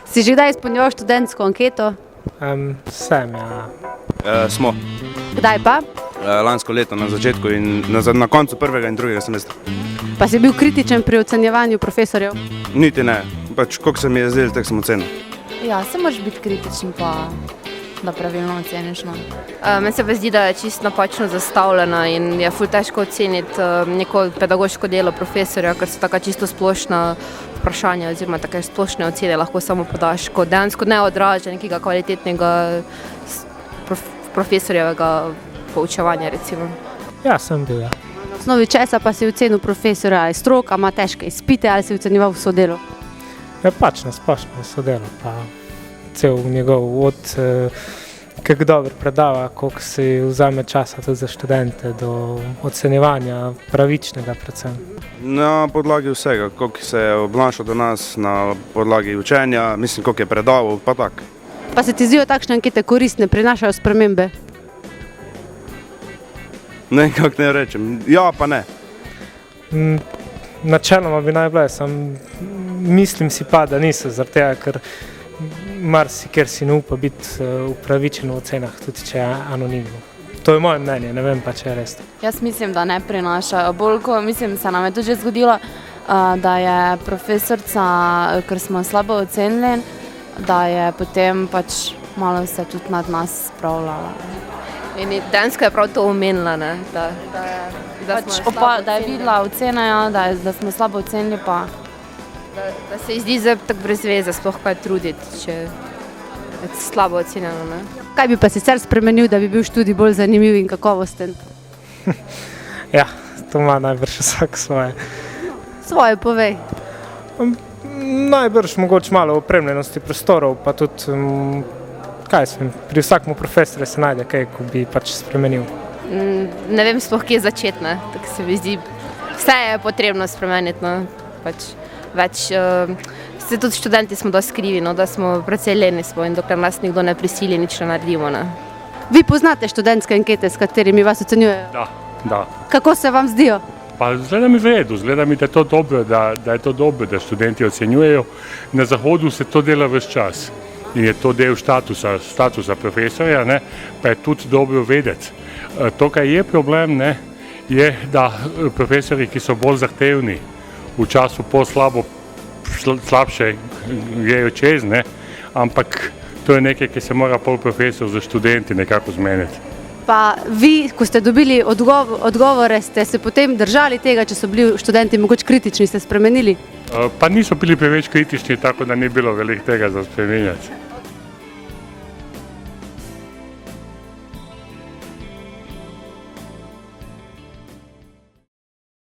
Si že kdaj izpolnjeval študentsko anketo? Sem, ja. Smo. Kdaj pa? Lansko leto na začetku in na koncu prvega in drugega semestra. Pa si bil kritičen pri ocenjevanju profesorjev? Niti ne. Pač, koliko se mi je zdelo, tako sem ocenil. Ja, se moraš biti kritičen, pa da pravilno oceniš. No. Meni se pa zdi, da je čisto napačno zastavljena in je ful težko oceniti neko pedagoško delo profesorja, ker so taka čisto splošna vprašanja oziroma take splošne ocene lahko samo podaš, ko dejansko ne odraža nekega kvalitetnega profesorjevega poučevanja, recimo. Ja, sem bil, ja. Na osnovi česa pa si ocenil profesorja, ali stroka, ima težke izpite ali si ocenjeval vso delo? Ja, pač na splošno sodelo, pa cel njegov kako dobro predava, koliko si vzame časa tudi za študente, do ocenjevanja pravičnega predvsem. Na podlagi vsega, koliko se je obnašal do nas, na podlagi učenja, mislim, koliko je predaval, pa tak. Pa se ti zdijo takšne ankete koristne, prinašajo spremembe? Ne, kako ne rečem. Ja, pa ne. Načeloma bi naj bile, mislim si pa, da niso, zaradi tega, ker marsikjer si ne upa biti upravičen v ocenah, tudi če je anonimno. To je moje mnenje, ne vem pa, če je res. Jaz mislim, da ne prinašajo. Bolj ko, mislim, se nam je tudi že zgodilo, da je profesorica, ker smo slabo ocenili, da je potem pač malo se tudi nad nas spravljala. In dejansko je prav to omenila, ne? Da je videla ocene, ja, da smo slabo ocenili, pa da se ji zdi tako brez veze sploh kaj truditi, če je slabo ocenjeno, ne? Kaj bi pa sicer spremenil, da bi bil študij bolj zanimiv in kakovosten? Ja, to ima najbrž vsak svoje. Svoje povej. Najbrž mogoče malo opremljenosti prostorov, pa tudi, pri vsakmu profesorju se najde kaj, ko bi pač spremenil. Ne vem sploh, kje začeti, ne? Tako se mi zdi, vse je potrebno spremeniti, no? Pač več, tudi študenti smo dosti krivi, no? Da smo precej leni smo in dokler nas nikdo ne prisili, nič ne naredimo, ne? Vi poznate študentske ankete, s katerimi vas ocenjujejo? Da. Kako se vam zdijo? Pa zgleda mi v redu, zgleda mi, da je to dobro, da študenti ocenjujejo. Na Zahodu se to dela ves čas in je to del statusa profesorja, ne, pa je tudi dobro vedeti. To, kar je problem, ne, je, da profesori, ki so bolj zahtevni, v času slabše grejo čez, ne, ampak to je nekaj, ki se mora pol profesor za študenti nekako zmeniti. Pa vi, ko ste dobili odgovore, ste se potem držali tega, če so bili študenti mogoče kritični, ste spremenili? Pa niso bili preveč kritični, tako da ni bilo veliko tega za spremenjati.